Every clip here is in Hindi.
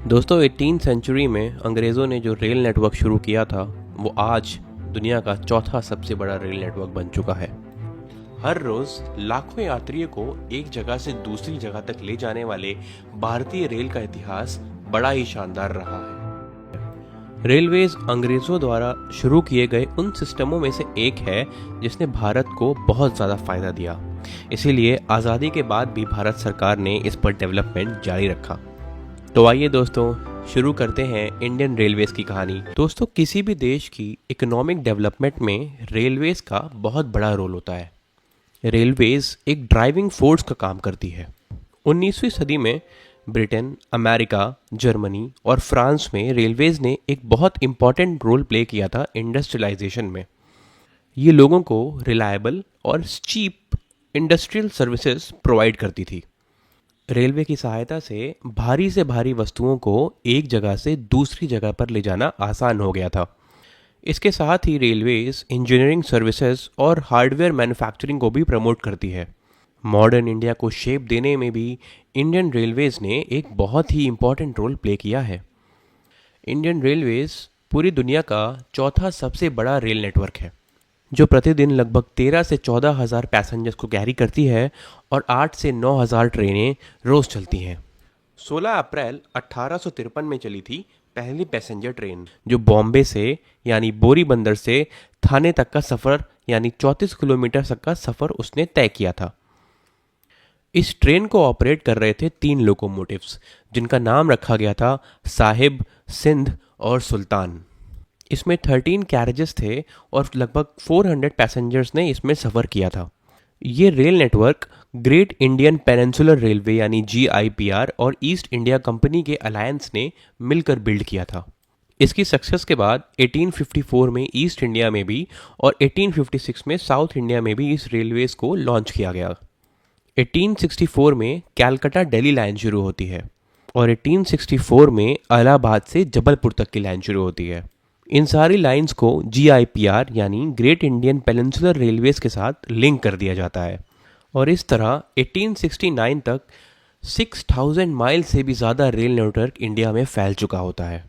दोस्तों 18 सेंचुरी में अंग्रेज़ों ने जो रेल नेटवर्क शुरू किया था वो आज दुनिया का चौथा सबसे बड़ा रेल नेटवर्क बन चुका है। हर रोज़ लाखों यात्रियों को एक जगह से दूसरी जगह तक ले जाने वाले भारतीय रेल का इतिहास बड़ा ही शानदार रहा है। रेलवेज अंग्रेज़ों द्वारा शुरू किए गए उन सिस्टमों में से एक है जिसने भारत को बहुत ज़्यादा फायदा दिया। इसीलिए आज़ादी के बाद भी भारत सरकार ने इस पर डेवलपमेंट जारी रखा। तो आइए दोस्तों शुरू करते हैं इंडियन रेलवेज की कहानी। दोस्तों किसी भी देश की इकोनॉमिक डेवलपमेंट में रेलवेज का बहुत बड़ा रोल होता है। रेलवेज एक ड्राइविंग फोर्स का काम करती है। 19वीं सदी में ब्रिटेन, अमेरिका, जर्मनी और फ्रांस में रेलवेज ने एक बहुत इंपॉर्टेंट रोल प्ले किया था इंडस्ट्रियलाइजेशन में। ये लोगों को रिलायबल और चीप इंडस्ट्रियल सर्विसेज प्रोवाइड करती थी। रेलवे की सहायता से भारी वस्तुओं को एक जगह से दूसरी जगह पर ले जाना आसान हो गया था। इसके साथ ही रेलवेज इंजीनियरिंग सर्विसेज और हार्डवेयर मैन्युफैक्चरिंग को भी प्रमोट करती है। मॉडर्न इंडिया को शेप देने में भी इंडियन रेलवेज ने एक बहुत ही इम्पॉर्टेंट रोल प्ले किया है। इंडियन रेलवेज पूरी दुनिया का चौथा सबसे बड़ा रेल नेटवर्क है, जो प्रतिदिन लगभग 13 से 14 हज़ार पैसेंजर्स को कैरी करती है और 8 से 9 हज़ार ट्रेनें रोज़ चलती हैं। 16 अप्रैल 1853 में चली थी पहली पैसेंजर ट्रेन, जो बॉम्बे से यानी बोरीबंदर से थाने तक का सफ़र यानी 34 किलोमीटर तक का सफ़र उसने तय किया था। इस ट्रेन को ऑपरेट कर रहे थे 3 लोकोमोटिव्स, जिनका नाम रखा गया था साहिब, सिंध और सुल्तान। इसमें 13 कैरेजेस थे और लगभग 400 पैसेंजर्स ने इसमें सफ़र किया था। ये rail network great Indian peninsular railway यानी GIPR और ईस्ट इंडिया कंपनी के अलायंस ने मिलकर बिल्ड किया था। इसकी सक्सेस के बाद 1854 में ईस्ट इंडिया में भी और 1856 में साउथ इंडिया में भी इस रेलवेज को लॉन्च किया गया। 1864 में कैलकाटा दिल्ली लाइन शुरू होती है और 1864 में इलाहाबाद से जबलपुर तक की लाइन शुरू होती है। इन सारी लाइंस को GIPR यानी ग्रेट इंडियन पेनिनसुलर रेलवेज के साथ लिंक कर दिया जाता है और इस तरह 1869 तक 6000 माइल से भी ज़्यादा रेल नेटवर्क इंडिया में फैल चुका होता है।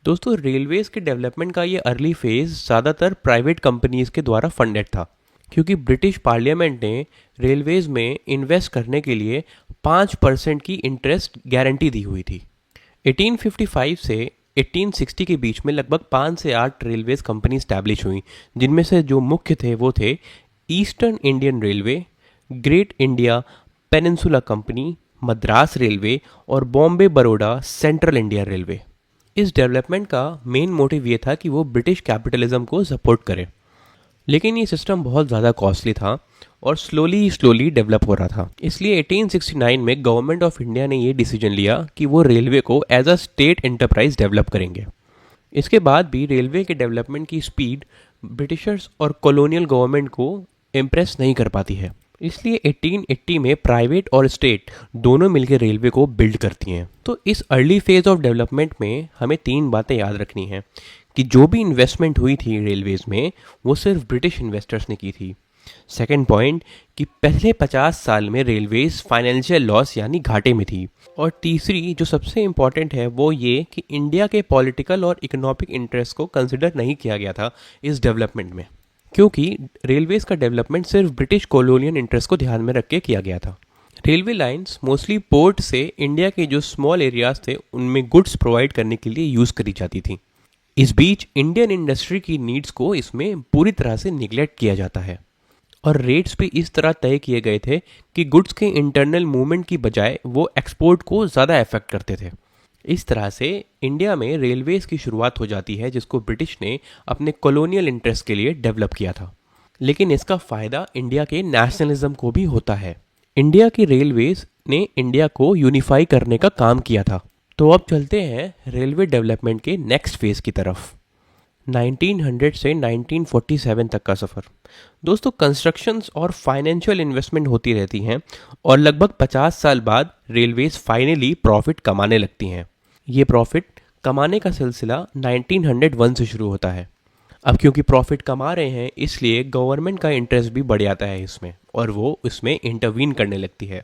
दोस्तों रेलवेज के डेवलपमेंट का ये अर्ली फेज़ ज़्यादातर प्राइवेट कंपनीज के द्वारा फंडेड था, क्योंकि ब्रिटिश पार्लियामेंट ने रेलवेज में इन्वेस्ट करने के लिए 5% की इंटरेस्ट गारंटी दी हुई थी। 1855 से 1860 के बीच में लगभग 5 से 8 रेलवेज कंपनी स्टैब्लिश हुई, जिनमें से जो मुख्य थे वो थे Eastern Indian railway, great India peninsula company, Madras railway और Bombay Baroda central India railway. इस डेवलपमेंट का मेन मोटिव ये था कि वो ब्रिटिश कैपिटलिज्म को सपोर्ट करे, लेकिन ये सिस्टम बहुत ज़्यादा कॉस्टली था और स्लोली डेवलप हो रहा था। इसलिए 1869 में गवर्नमेंट ऑफ इंडिया ने ये डिसीजन लिया कि वो रेलवे को as a state enterprise develop करेंगे। इसके बाद भी रेलवे के डेवलपमेंट की स्पीड ब्रिटिशर्स और कॉलोनियल गवर्नमेंट को इम्प्रेस नहीं कर पाती है। इसलिए 1880 में प्राइवेट और स्टेट दोनों मिलकर रेलवे को बिल्ड करती हैं। तो इस अर्ली फेज ऑफ डेवलपमेंट में हमें 3 बातें याद रखनी हैं कि जो भी इन्वेस्टमेंट हुई थी रेलवेज में वो सिर्फ ब्रिटिश इन्वेस्टर्स ने की थी। सेकेंड पॉइंट कि पहले 50 साल में रेलवेज फाइनेंशियल लॉस यानी घाटे में थी। और तीसरी जो सबसे इम्पॉर्टेंट है वो ये कि इंडिया के पॉलिटिकल और इकोनॉमिक इंटरेस्ट को कंसिडर नहीं किया गया था इस डेवलपमेंट में, क्योंकि रेलवेज का डेवलपमेंट सिर्फ ब्रिटिश कॉलोनियल इंटरेस्ट को ध्यान में रख के किया गया था। रेलवे लाइंस मोस्टली पोर्ट से इंडिया के जो स्मॉल एरियाज थे उनमें गुड्स प्रोवाइड करने के लिए यूज़ करी जाती थी। इस बीच इंडियन इंडस्ट्री की नीड्स को इसमें पूरी तरह से निगलेक्ट किया जाता है और रेट्स भी इस तरह तय किए गए थे कि गुड्स के इंटरनल मूवमेंट की बजाय वो एक्सपोर्ट को ज़्यादा अफेक्ट करते थे। इस तरह से इंडिया में रेलवेज की शुरुआत हो जाती है, जिसको ब्रिटिश ने अपने कॉलोनियल इंटरेस्ट के लिए डेवलप किया था। लेकिन इसका फ़ायदा इंडिया के नेशनलिज्म को भी होता है। इंडिया की रेलवेज ने इंडिया को यूनिफाई करने का काम किया था। तो अब चलते हैं रेलवे डेवलपमेंट के नेक्स्ट फेज़ की तरफ, 1900 से 1947 तक का सफ़र। दोस्तों कंस्ट्रक्शंस और फाइनेंशियल इन्वेस्टमेंट होती रहती हैं और लगभग 50 साल बाद रेलवेज फाइनली प्रॉफिट कमाने लगती हैं। ये प्रॉफिट कमाने का सिलसिला 1901 से शुरू होता है। अब क्योंकि प्रॉफिट कमा रहे हैं इसलिए गवर्नमेंट का इंटरेस्ट भी बढ़ जाता है इसमें और वो इसमें इंटरवीन करने लगती है।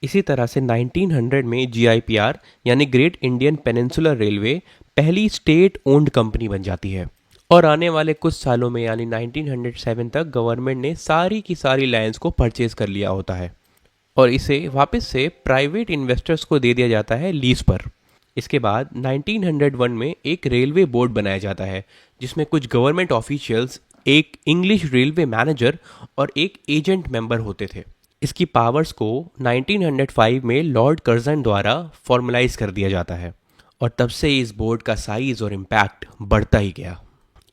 इसी तरह से 1900 में GIPR यानी ग्रेट इंडियन पेनिनसुलर रेलवे पहली स्टेट ओन्ड कंपनी बन जाती है। और आने वाले कुछ सालों में यानी 1907 तक गवर्नमेंट ने सारी की सारी लाइंस को परचेज कर लिया होता है और इसे वापस से प्राइवेट इन्वेस्टर्स को दे दिया जाता है लीज पर। इसके बाद 1901 में एक रेलवे बोर्ड बनाया जाता है जिसमें कुछ गवर्नमेंट ऑफिशियल्स, एक इंग्लिश रेलवे मैनेजर और एक एजेंट मेंबर होते थे। इसकी पावर्स को 1905 में लॉर्ड कर्जन द्वारा फॉर्मलाइज कर दिया जाता है और तब से इस बोर्ड का साइज और इम्पैक्ट बढ़ता ही गया।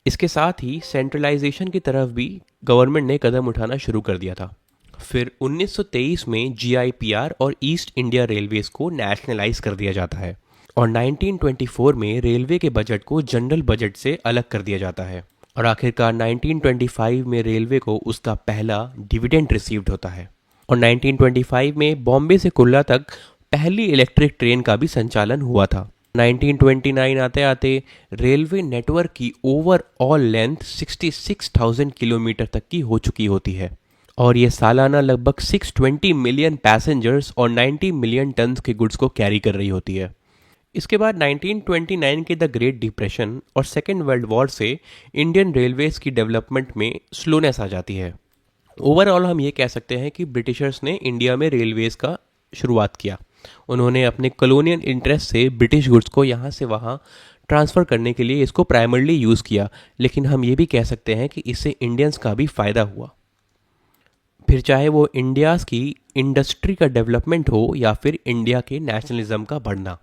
इसके साथ ही सेंट्रलाइजेशन की तरफ भी गवर्नमेंट ने कदम उठाना शुरू कर दिया था। फिर 1923 में GIPR और ईस्ट इंडिया रेलवेज को नेशनलाइज कर दिया जाता है और 1924 में रेलवे के बजट को जनरल बजट से अलग कर दिया जाता है और आखिरकार 1925 में रेलवे को उसका पहला डिविडेंड रिसीव्ड होता है और 1925 में बॉम्बे से कुल्ला तक पहली इलेक्ट्रिक ट्रेन का भी संचालन हुआ था। 1929 आते आते रेलवे नेटवर्क की ओवरऑल लेंथ 66,000 किलोमीटर तक की हो चुकी होती है और ये सालाना लगभग 620 मिलियन पैसेंजर्स और 90 मिलियन टन के गुड्स को कैरी कर रही होती है। इसके बाद 1929 के द ग्रेट डिप्रेशन और सेकेंड वर्ल्ड वॉर से इंडियन रेलवेज की डेवलपमेंट में स्लोनेस आ जाती है। ओवरऑल हम ये कह सकते हैं कि ब्रिटिशर्स ने इंडिया में रेलवेज का शुरुआत किया। उन्होंने अपने कॉलोनियल इंटरेस्ट से ब्रिटिश गुड्स को यहाँ से वहाँ ट्रांसफ़र करने के लिए इसको प्राइमरली यूज़ किया, लेकिन हम ये भी कह सकते हैं कि इससे इंडियंस का भी फ़ायदा हुआ। फिर चाहे वो इंडियाज़ की इंडस्ट्री का डेवलपमेंट हो या फिर इंडिया के नेशनलिज्म का बढ़ना,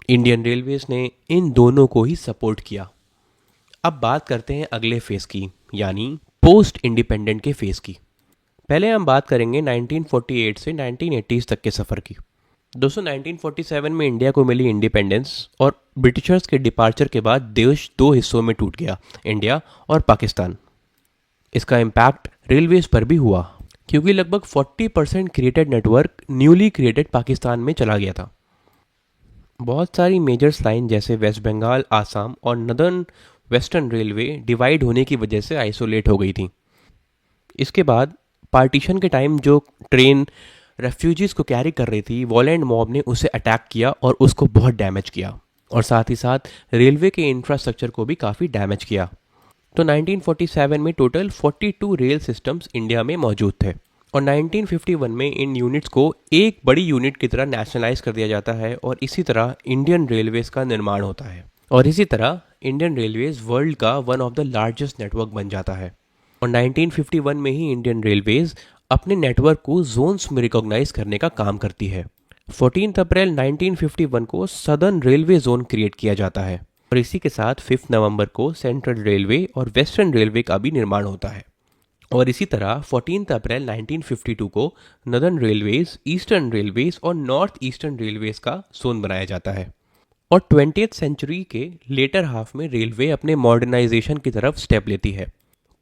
इंडियन रेलवेज ने इन दोनों को ही सपोर्ट किया। अब बात करते हैं अगले फेज़ की, यानी पोस्ट इंडिपेंडेंट के फेज़ की। पहले हम बात करेंगे 1948 से 1980 तक के सफ़र की। दोस्तों 1947 में इंडिया को मिली इंडिपेंडेंस और ब्रिटिशर्स के डिपार्चर के बाद देश दो हिस्सों में टूट गया, इंडिया और पाकिस्तान। इसका इम्पैक्ट रेलवेज पर भी हुआ क्योंकि लगभग 40% created network newly created Pakistan में चला गया था। बहुत सारी मेजर्स लाइन जैसे वेस्ट बंगाल, आसाम और नदर्न वेस्टर्न रेलवे डिवाइड होने की वजह से आइसोलेट हो गई थी। इसके बाद पार्टीशन के टाइम जो ट्रेन रेफ्यूजीज़ को कैरी कर रही थी, वॉलेंट मॉब ने उसे अटैक किया और उसको बहुत डैमेज किया और साथ ही साथ रेलवे के इंफ्रास्ट्रक्चर को भी काफ़ी डैमेज किया। तो 1947 में टोटल 42 रेल सिस्टम्स इंडिया में मौजूद थे और 1951 में इन यूनिट्स को एक बड़ी यूनिट की तरह नेशनलाइज कर दिया जाता है और इसी तरह इंडियन रेलवेज का निर्माण होता है और इसी तरह इंडियन रेलवेज वर्ल्ड का one of the largest network बन जाता है। और 1951 में ही इंडियन रेलवेज अपने नेटवर्क को जोन्स में रिकॉग्नाइज करने का काम करती है। 14 अप्रैल 1951 को सदर्न रेलवे जोन क्रिएट किया जाता है और इसी के साथ 5 नवंबर को सेंट्रल रेलवे और वेस्टर्न रेलवे का भी निर्माण होता है। और इसी तरह 14 अप्रैल 1952 को नदर्न रेलवेज, ईस्टर्न रेलवेज और नॉर्थ ईस्टर्न रेलवेज का जोन बनाया जाता है। और 20th सेंचुरी के लेटर हाफ में रेलवे अपने मॉडर्नाइजेशन की तरफ स्टेप लेती है।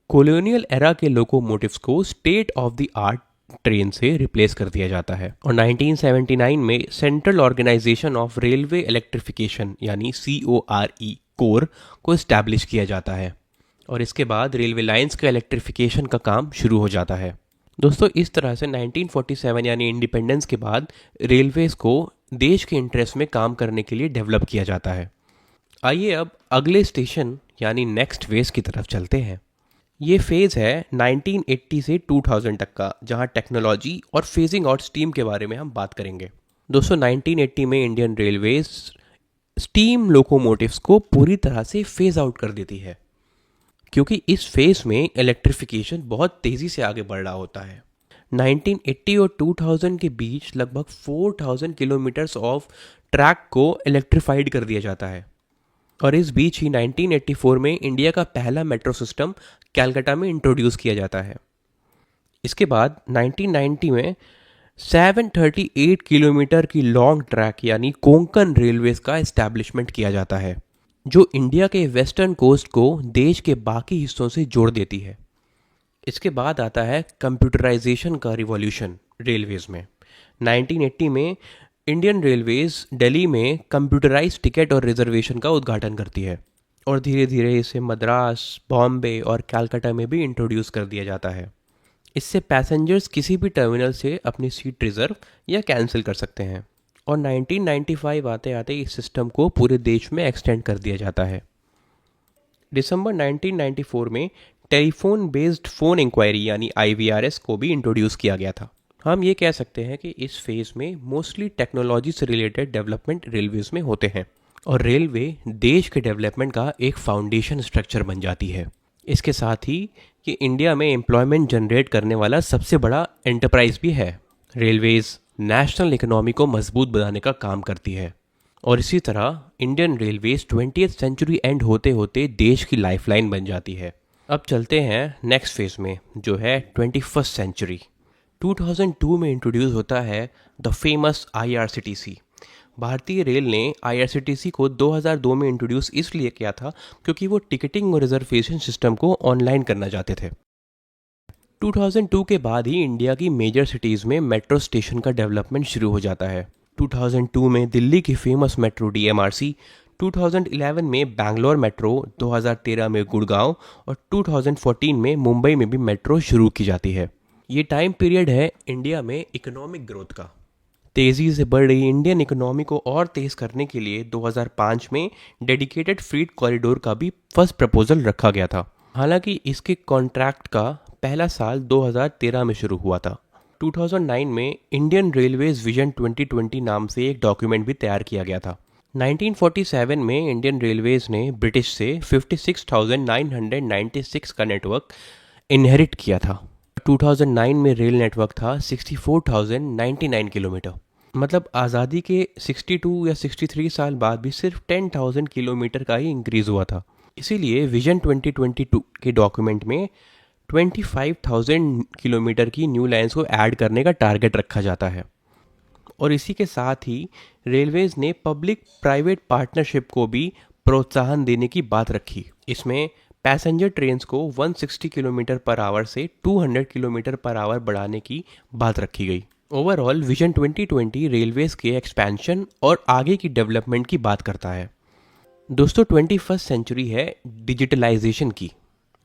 कॉलोनियल एरा के लोकोमोटिव्स को state of the art train से रिप्लेस कर दिया जाता है और 1979 में central organisation of railway electrification यानी CORE कोर को इस्टेब्लिश किया जाता है और इसके बाद रेलवे लाइंस का इलेक्ट्रिफिकेशन का काम शुरू हो जाता है। दोस्तों इस तरह से 1947 यानी इंडिपेंडेंस के बाद रेलवेज को देश के इंटरेस्ट में काम करने के लिए डेवलप किया जाता है। आइए अब अगले स्टेशन यानी नेक्स्ट फेज की तरफ चलते हैं। ये फेज़ है 1980 से 2000 तक का, जहां टेक्नोलॉजी और फेजिंग आउट स्टीम के बारे में हम बात करेंगे। दोस्तों 1980 में इंडियन रेलवेज स्टीम लोकोमोटिव्स को पूरी तरह से फेज आउट कर देती है क्योंकि इस फेज में इलेक्ट्रिफिकेशन बहुत तेज़ी से आगे बढ़ रहा होता है। 1980 और 2000 के बीच लगभग 4000 किलोमीटर्स ऑफ ट्रैक को इलेक्ट्रीफाइड कर दिया जाता है और इस बीच ही 1984 में इंडिया का पहला मेट्रो सिस्टम कैलकाटा में इंट्रोड्यूस किया जाता है। इसके बाद 1990 में 738 किलोमीटर की लॉन्ग ट्रैक यानी कोंकण रेलवेज का इस्टेब्लिशमेंट किया जाता है जो इंडिया के वेस्टर्न कोस्ट को देश के बाकी हिस्सों से जोड़ देती है। इसके बाद आता है कंप्यूटराइजेशन का रिवॉल्यूशन रेलवेज में। 1980 में इंडियन रेलवेज दिल्ली में कंप्यूटराइज टिकट और रिजर्वेशन का उद्घाटन करती है और धीरे धीरे इसे मद्रास, बॉम्बे और कलकत्ता में भी इंट्रोड्यूस कर दिया जाता है। इससे पैसेंजर्स किसी भी टर्मिनल से अपनी सीट रिजर्व या कैंसिल कर सकते हैं। और 1995 आते आते इस सिस्टम को पूरे देश में एक्सटेंड कर दिया जाता है। दिसंबर 1994 में टेलीफोन बेस्ड फ़ोन इंक्वायरी यानी IVRS को भी इंट्रोड्यूस किया गया था। हम ये कह सकते हैं कि इस फेज़ में मोस्टली टेक्नोलॉजी से रिलेटेड डेवलपमेंट रेलवेज़ में होते हैं और रेलवे देश के डेवलपमेंट का एक फाउंडेशन स्ट्रक्चर बन जाती है। इसके साथ ही ये इंडिया में एम्प्लॉयमेंट जनरेट करने वाला सबसे बड़ा एंटरप्राइज भी है। रेलवेज़ नेशनल इकोनॉमी को मजबूत बनाने का काम करती है और इसी तरह Indian railways 20th century and होते होते देश की लाइफलाइन बन जाती है। अब चलते हैं नेक्स्ट फेज में जो है 21st सेंचुरी। 2002 में इंट्रोड्यूस होता है द फेमस IRCTC। भारतीय रेल ने IRCTC को 2002 में इंट्रोड्यूस इसलिए किया था क्योंकि वो टिकटिंग और रिजर्वेशन सिस्टम को ऑनलाइन करना चाहते थे। 2002 के बाद ही इंडिया की मेजर सिटीज़ में मेट्रो स्टेशन का डेवलपमेंट शुरू हो जाता है। 2002 में दिल्ली की फेमस मेट्रो DMRC, 2011 में बैंगलोर मेट्रो, 2013 में गुड़गांव और 2014 में मुंबई में भी मेट्रो शुरू की जाती है। ये टाइम पीरियड है इंडिया में इकोनॉमिक ग्रोथ का। तेज़ी से बढ़ रही इंडियन इकोनॉमी को और तेज़ करने के लिए 2005 में डेडिकेटेड फ्रीट कॉरिडोर का भी फर्स्ट प्रपोजल रखा गया था। हालांकि इसके कॉन्ट्रैक्ट का पहला साल 2013 में शुरू हुआ था। 2009 में इंडियन रेलवेज विजन 2020 नाम से एक डॉक्यूमेंट भी तैयार किया गया था। 1947 में इंडियन रेलवेज ने ब्रिटिश से 56,996 का नेटवर्क इनहेरिट किया था। 2009 में रेल नेटवर्क था 64,099 किलोमीटर। मतलब आज़ादी के 62 या 63 साल बाद भी सिर्फ 10,000 किलोमीटर का ही इंक्रीज़ हुआ था। इसीलिए विजन 2022 के डॉक्यूमेंट में 25,000 किलोमीटर की न्यू लाइन्स को ऐड करने का टारगेट रखा जाता है। और इसी के साथ ही रेलवेज ने पब्लिक प्राइवेट पार्टनरशिप को भी प्रोत्साहन देने की बात रखी। इसमें पैसेंजर ट्रेन्स को 160 किलोमीटर पर आवर से 200 किलोमीटर पर आवर बढ़ाने की बात रखी गई। ओवरऑल विजन 2020 रेलवेज के एक्सपेंशन और आगे की डेवलपमेंट की बात करता है। दोस्तों 21st सेंचुरी है डिजिटलाइजेशन की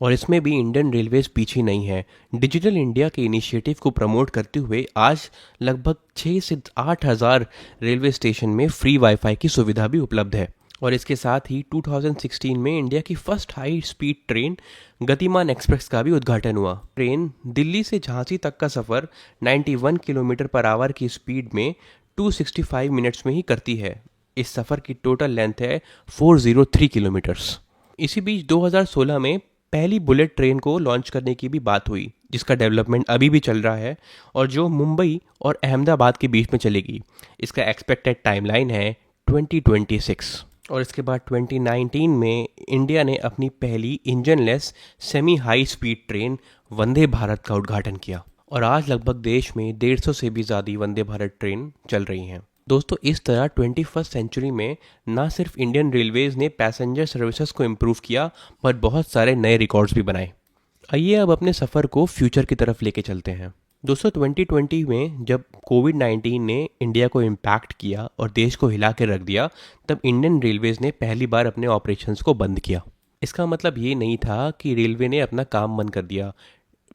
और इसमें भी इंडियन रेलवेज पीछे नहीं है। डिजिटल इंडिया के इनिशिएटिव को प्रमोट करते हुए आज लगभग 6 से 8 हज़ार रेलवे स्टेशन में फ्री वाईफाई की सुविधा भी उपलब्ध है। और इसके साथ ही 2016 में इंडिया की फर्स्ट हाई स्पीड ट्रेन गतिमान एक्सप्रेस का भी उद्घाटन हुआ। ट्रेन दिल्ली से झांसी तक का सफ़र 91 किलोमीटर पर आवर की स्पीड में 265 मिनट्स में ही करती है। इस सफ़र की टोटल लेंथ है 403 किलोमीटर्स। इसी बीच 2016 में पहली बुलेट ट्रेन को लॉन्च करने की भी बात हुई, जिसका डेवलपमेंट अभी भी चल रहा है और जो मुंबई और अहमदाबाद के बीच में चलेगी। इसका एक्सपेक्टेड टाइमलाइन है 2026। और इसके बाद 2019 में इंडिया ने अपनी पहली engineless semi high speed train Vande Bharat का उद्घाटन किया और आज लगभग देश में 150 से भी ज़्यादा वंदे भारत ट्रेन चल रही हैं। दोस्तों इस तरह 21st सेंचुरी में ना सिर्फ इंडियन रेलवेज ने पैसेंजर सर्विसेज को इम्प्रूव किया पर बहुत सारे नए रिकॉर्ड्स भी बनाए। आइए अब अपने सफ़र को फ्यूचर की तरफ लेके चलते हैं। दोस्तों 2020 में जब कोविड-19 ने इंडिया को इम्पैक्ट किया और देश को हिला के रख दिया, तब इंडियन रेलवेज ने पहली बार अपने ऑपरेशंस को बंद किया। इसका मतलब ये नहीं था कि रेलवे ने अपना काम बंद कर दिया।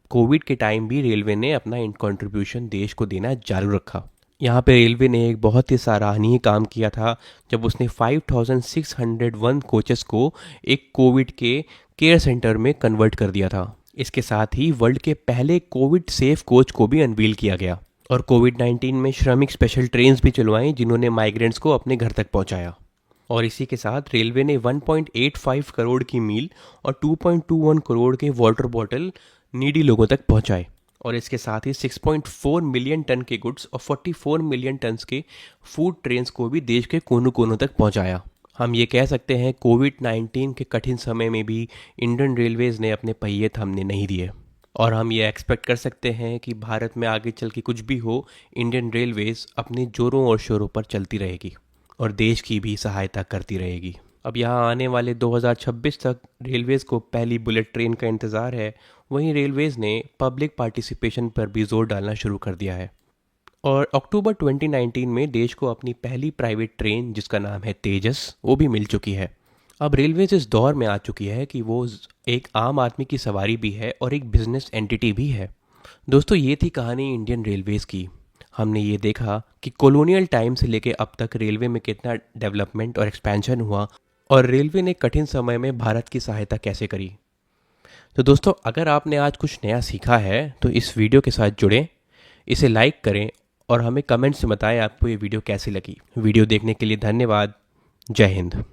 कोविड के टाइम भी रेलवे ने अपना कंट्रीब्यूशन देश को देना जारी रखा। यहाँ पे रेलवे ने एक बहुत ही सराहनीय काम किया था जब उसने 5,601 कोचेस को एक कोविड के केयर सेंटर में कन्वर्ट कर दिया था। इसके साथ ही वर्ल्ड के पहले कोविड सेफ कोच को भी अनवील किया गया और कोविड-19 में श्रमिक स्पेशल ट्रेन्स भी चलवाई जिन्होंने माइग्रेंट्स को अपने घर तक पहुंचाया। और इसी के साथ रेलवे ने 1.85 करोड़ की मील और 2.21 करोड़ के वाटर बॉटल नीडी लोगों तक पहुंचाए और इसके साथ ही 6.4 मिलियन टन के गुड्स और 44 मिलियन टन्स के फूड ट्रेन्स को भी देश के कोनों कोनों तक पहुंचाया। हम ये कह सकते हैं कोविड-19 के कठिन समय में भी इंडियन रेलवेज ने अपने पहिए थमने नहीं दिए और हम ये एक्सपेक्ट कर सकते हैं कि भारत में आगे चल के कुछ भी हो, इंडियन रेलवेज अपने जोरों और शोरों पर चलती रहेगी और देश की भी सहायता करती रहेगी। अब यहाँ आने वाले 2026 तक रेलवेज़ को पहली बुलेट ट्रेन का इंतज़ार है। वहीं रेलवेज़ ने पब्लिक पार्टिसिपेशन पर भी जोर डालना शुरू कर दिया है और अक्टूबर 2019 में देश को अपनी पहली प्राइवेट ट्रेन जिसका नाम है तेजस वो भी मिल चुकी है। अब रेलवेज इस दौर में आ चुकी है कि वो एक आम आदमी की सवारी भी है और एक बिजनेस एंटिटी भी है। दोस्तों, ये थी कहानी इंडियन रेलवेज़ की। हमने ये देखा कि कॉलोनियल टाइम से लेके अब तक रेलवे में कितना डेवलपमेंट और एक्सपेंशन हुआ और रेलवे ने कठिन समय में भारत की सहायता कैसे करी। तो दोस्तों, अगर आपने आज कुछ नया सीखा है तो इस वीडियो के साथ जुड़ें, इसे लाइक करें और हमें कमेंट्स में बताएं आपको ये वीडियो कैसी लगी। वीडियो देखने के लिए धन्यवाद। जय हिंद।